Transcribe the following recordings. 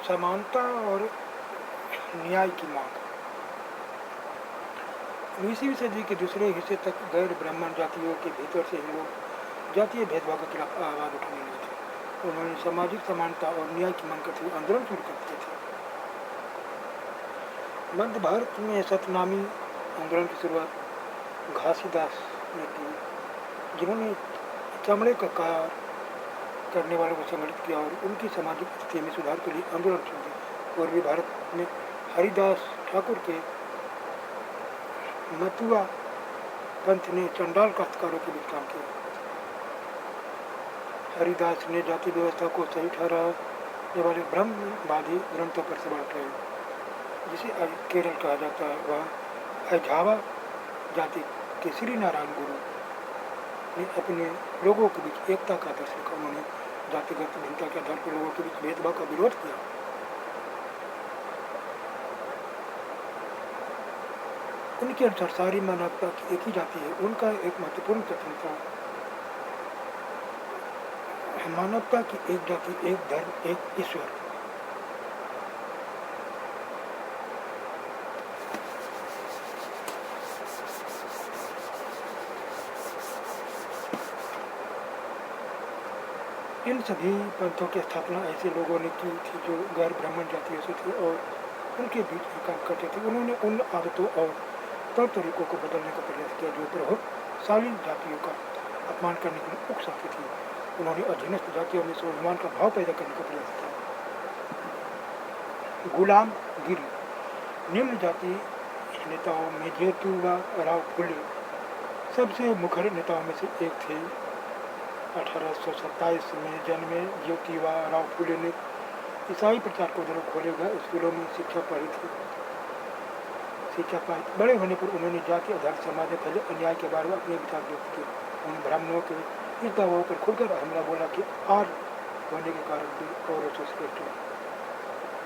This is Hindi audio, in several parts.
समानता और न्याय की मांग। 19वीं सदी के दूसरे हिस्से तक गैर ब्राह्मण जातियों के भीतर से ही लोग जातीय भेदभाव के खिलाफ आवाज उठाने लगे थे। उन्होंने सामाजिक समानता और न्याय की मांग करते हुए आंदोलन शुरू कर दिए थे। मध्य भारत में सतनामी आंदोलन की शुरुआत घासीदास ने की, जिन्होंने चमड़े का कार्य करने वालों को संगठित किया और उनकी सामाजिक स्थिति में सुधार के लिए आंदोलन शुरू किया। पूर्वी भारत में हरिदास ठाकुर के मतुआ पंथ ने चंडाल काश्तकारों के बीच काम किया। हरिदास ने जाति व्यवस्था को सही ठहराने वाले ब्रह्मवादी ग्रंथों पर सवाल उठाए, जिसे आज केरल कहा जाता है। वह अझावा जाति के श्री नारायण गुरु ने अपने लोगों के बीच एकता का आदर्श रखा। उन्होंने जातिगत भिन्नता के आधार पर लोगों के बीच भेदभाव का विरोध किया। उनके अनुसार सारी मानवता की एक ही जाति है। उनका एक महत्वपूर्ण कथन था, मानवता की एक जाति, एक धर्म, एक ईश्वर। इन सभी पंथों की स्थापना ऐसे लोगों ने की थी जो गैर ब्राह्मण जातियों से थे और उनके बीच काम करते थे। उन्होंने उन आदतों और तौर तरीकों को बदलने का प्रयास किया जो प्रभावशाली जातियों का अपमान करने के लिए उकसाती थी। उन्होंने अधीनस्थ जातियों में स्वाभिमान का भाव पैदा करने का प्रयास किया। गुलामगिरी। निम्न जाति नेताओं में ज्योतिबा फुले सबसे मुखर नेताओं में से एक थे। 1827 में जन्मे ज्योतिबा फुले ने ईसाई प्रचारकों द्वारा खोले गए स्कूलों में शिक्षा पढ़ी थी। शिक्षा पाई। बड़े होने पर उन्होंने जाति आधारित समाज में फैले अन्याय के बारे में अपने विचार व्यक्त किए। उन्होंने ब्राह्मणों के इस दावों पर खुलकर हमला बोला कि आर होने के कारण भी और श्रेष्ठ है।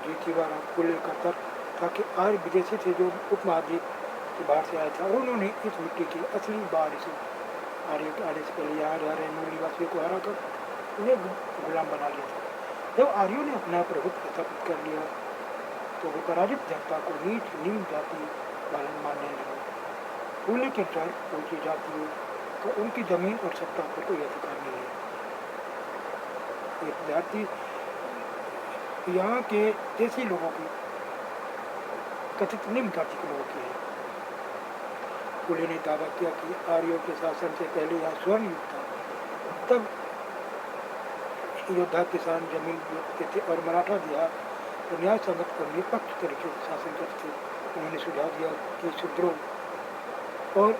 ज्योतिबा फुले का तर्क था कि आर्य विदेशी थे जो उपमहाद्वीप के बाहर से आया था और उन्होंने इस मिट्टी की असली बारिश आर्य के आने से पहले यहाँ रह रहे मूल निवासियों को हरा कर उन्हें गुलाम बना लिया था। जब आर्यों ने अपना प्रभुत्व स्थापित कर लिया तो वे पराजित जनता को नीच निम्न जाति वाले मानने लगे। फूले के अनुसार ऊंची जातियों को उनकी जमीन और सत्ता पर कोई अधिकार नहीं है। एक जाति यहाँ के देसी लोगों की कथित निम्न जाति के लोगों की है। फूले ने दावा किया कि आर्यों के शासन से पहले यहाँ स्वर्ण युग था। तब योद्धा किसान जमीन बेचते थे और मराठा देहात तो न्याय संगत और निष्पक्ष तरीके से शासन करते थे। उन्होंने सुझाव दिया कि शूद्रों और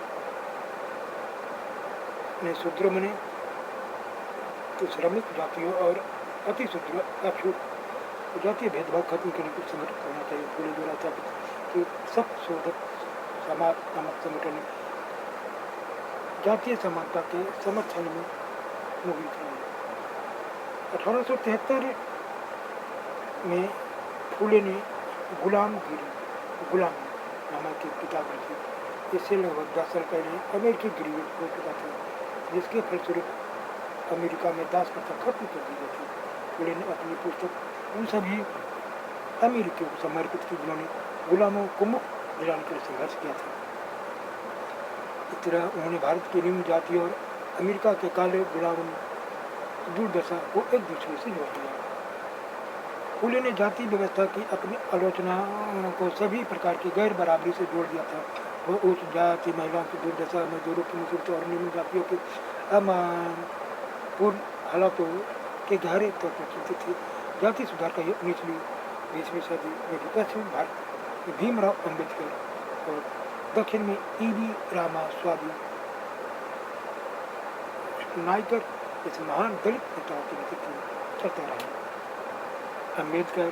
शूद्र मने तो श्रमिक जातियों और अति शूद्र अछूत जातीय भेदभाव खत्म करने को संगठित होना चाहिए। फूले द्वारा स्थापित कि सब शोधक समाज नामक संगठन जातीय समानता के समर्थन में मुहिम चलाई। 1873 में फूले ने गुलाम नामक एक किताब लिखी। इससे लगभग 10 साल पहले अमेरिकी ग्रेजुएट हो चुका था, जिसके फलस्वरूप अमेरिका में दास प्रथा खत्म कर दी गई थी। फूले ने अपनी पुस्तक उन सभी अमेरिकियों को समर्पित की जिन्होंने गुलामों को मुक्त दिलाने के लिए संघर्ष किया था। इस तरह उन्होंने भारत की निम्न जाति और अमेरिका के काले गुलामों दुर्दशा को एक दूसरे से जोड़ दिया। फूले ने जाति व्यवस्था की अपनी आलोचना को सभी प्रकार की गैर बराबरी से जोड़ दिया था। वह उच्च जाति महिलाओं की दुर्दशा, मजदूरों की मुसीबतों और निम्न जातियों के अमानपूर्ण हालातों के गहरे तौर पर चिंतित थी। जाति सुधार का 20वीं सदी में पश्चिम भारत में भीमराव अम्बेडकर और दक्षिण में ईवी रामास्वामी नायकर इस महान दलित नेताओं के नेतृत्व में चलता रहा। अम्बेडकर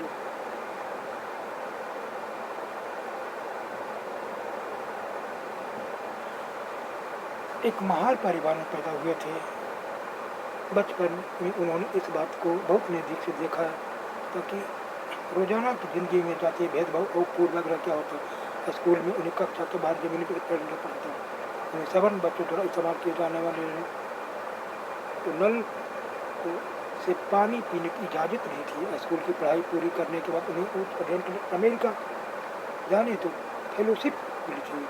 एक महान परिवार में पैदा हुए थे। बचपन में उन्होंने इस बात को बहुत नज़दीक से देखा ताकि रोजाना की जिंदगी में जातीय भेदभाव और पूर्वाग्रह क्या होता। स्कूल में उन्हें कक्षा के बाहर जमीन पर पढ़ना पड़ता। उन्हें सवर्ण बच्चों द्वारा इस्तेमाल किए जाने वाले तो नल को उसे पानी पीने की इजाज़त नहीं थी। स्कूल की पढ़ाई पूरी करने के बाद उन्हें उच्च अध्ययन के लिए अमेरिका जाने तो फेलोशिप मिली थी।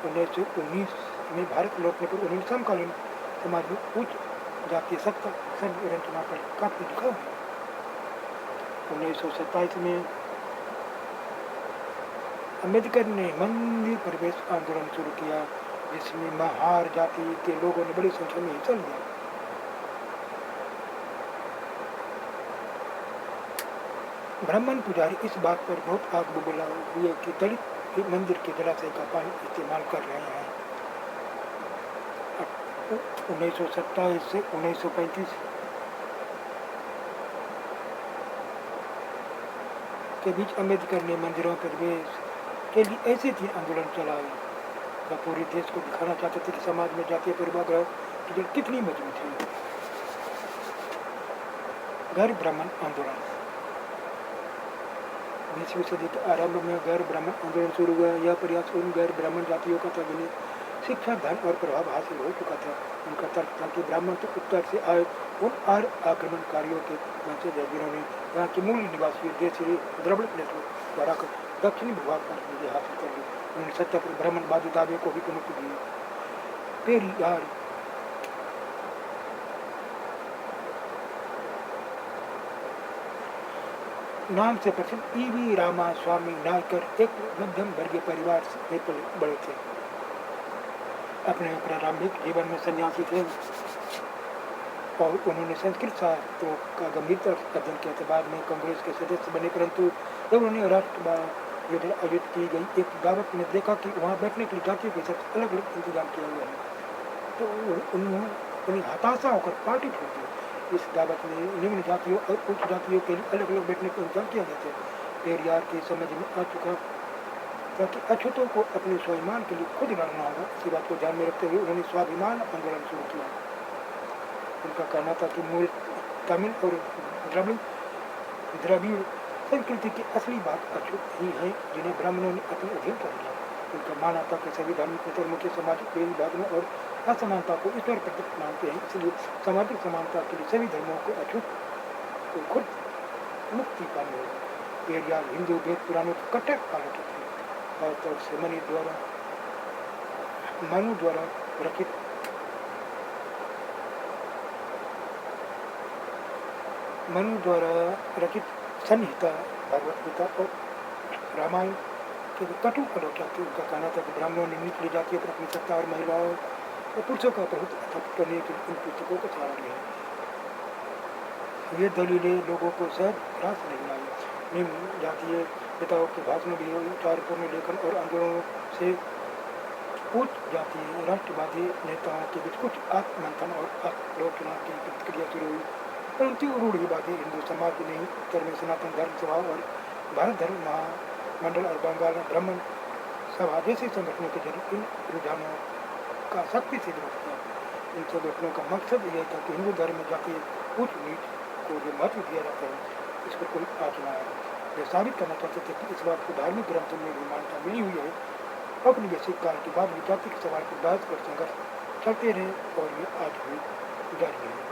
1919 में भारत लौटने पर उन्होंने समकालीन समाज में उच्च जातीय सत्ता संरचना पर काफी लिखा है। 1927 में अम्बेडकर ने मंदिर प्रवेश आंदोलन शुरू किया, जिसमें महार जाति के लोगों ने बड़ी संख्या में हिस्सा लिया। ब्राह्मण पुजारी इस बात पर बहुत आग बबूला हुए कि दलित मंदिर के जलाशय का पानी इस्तेमाल कर रहे हैं। 1927 से 1935 के बीच अम्बेडकर ने मंदिरों पर प्रवेश के लिए ऐसे 3 आंदोलन चलाए। वह पूरे देश को दिखाना चाहते थे कि समाज में जातीय पूर्वाग्रह की जड़ कितनी मजबूत है। गैर ब्राह्मण आंदोलन 20वीं सदी के आरंभ में गैर ब्राह्मण आंदोलन शुरू हुआ। यह प्रयास उन गैर ब्राह्मण जातियों का था जिन्हें शिक्षा, धन और प्रभाव हासिल हो चुका था। उनका तर्क था कि ब्राह्मण तो उत्तर से आए उन आक्रमणकारियों के वंशज है जिन्होंने यहाँ के मूल निवासी देशी द्रविड़ नेतृत्व द्वारा दक्षिणी भूभाग पर विजय हासिल कर ली। उन्होंने सत्ता पर ब्राह्मणवादी दावे को भी चुनौती दी। पेरियार नाम से प्रसिद्ध ईवी रामास्वामी नायकर एक मध्यम वर्गीय परिवार से बड़े थे। अपने प्रारंभिक जीवन में सन्यासी थे और उन्होंने संस्कृत शास्त्रों का गंभीरता से अध्ययन किया था। बाद में कांग्रेस के सदस्य बने, परंतु जब उन्होंने राष्ट्रवाद योजना आयोजित की गई एक दावत में देखा कि वहाँ बैठने के लिए जातियों के साथ अलग अलग इंतजाम किया हुआ है, तो उन्हें हताशा होकर पार्टी छोड़ दी। इस दावत में निम्न जातियों और उच्च जातियों के लिए अलग अलग बैठने का इंतजाम किया गया था। पेरियार की समझ में आ चुका ताकि अछूतों को अपने स्वाभिमान के लिए खुद लड़ना होगा। इसी बात को ध्यान में रखते हुए उन्होंने स्वाभिमान आंदोलन शुरू किया। उनका कहना था कि मूल तमिल और द्रविड़ संस्कृति की असली बात अछूत ही है जिन्हें ब्राह्मणों ने अपने अधीन कर लिया। उनका मानना था कि सभी धार्मिक धर्मों के सामाजिक भेदभावों और असमानता को ईश्वर प्रदत्त मानते हैं, इसलिए सामाजिक समानता के लिए सभी धर्मों को अछूत को खुद मुक्ति पानी होगी। पेरियार हिंदू वेद पुराणों के कट्टर आलोचक थे। खासतौर से मनु द्वारा रचित संहिता, भगवत गीता और रामायण के कटु आलोचक थे। उनका कहना था कि ब्राह्मणों ने निचली जातियों पर अपनी सत्ता और महिलाओं और पुरुषों का बहुत स्थापित करने के लिए इन पुस्तकों को सहारा लिया। ये दलीलें लोगों को शायद रास नहीं आई। निम्न जातीय नेताओं के भाषणों भी विचारपूर्ण लेखन और आंदोलनों से उच्च जातीय राष्ट्रवादी नेताओं के बीच कुछ आत्ममंथन और आलोचना की प्रतिक्रिया शुरू हुई, परंतु रूढ़िवादी हिंदू समाज ने उत्तर में सनातन धर्म सभा और भारत धर्म महामंडल और बंगाल में ब्राह्मण सभा जैसे संगठनों के जरिए इन रुझानों का सख्ती से विरोध किया। इन संगठनों का मकसद यह था कि हिंदू धर्म में जातीय उच्च नीच को जो महत्व दिया जाता है इस पर कोई आँच न आए। वे साबित करना चाहते थे कि इस बात को धार्मिक ग्रंथों में भी मान्यता मिली हुई है। औपनिवेशिक काल के बाद भी जाति के सवाल पर बहस और संघर्ष चलते रहे और ये आज भी जारी है।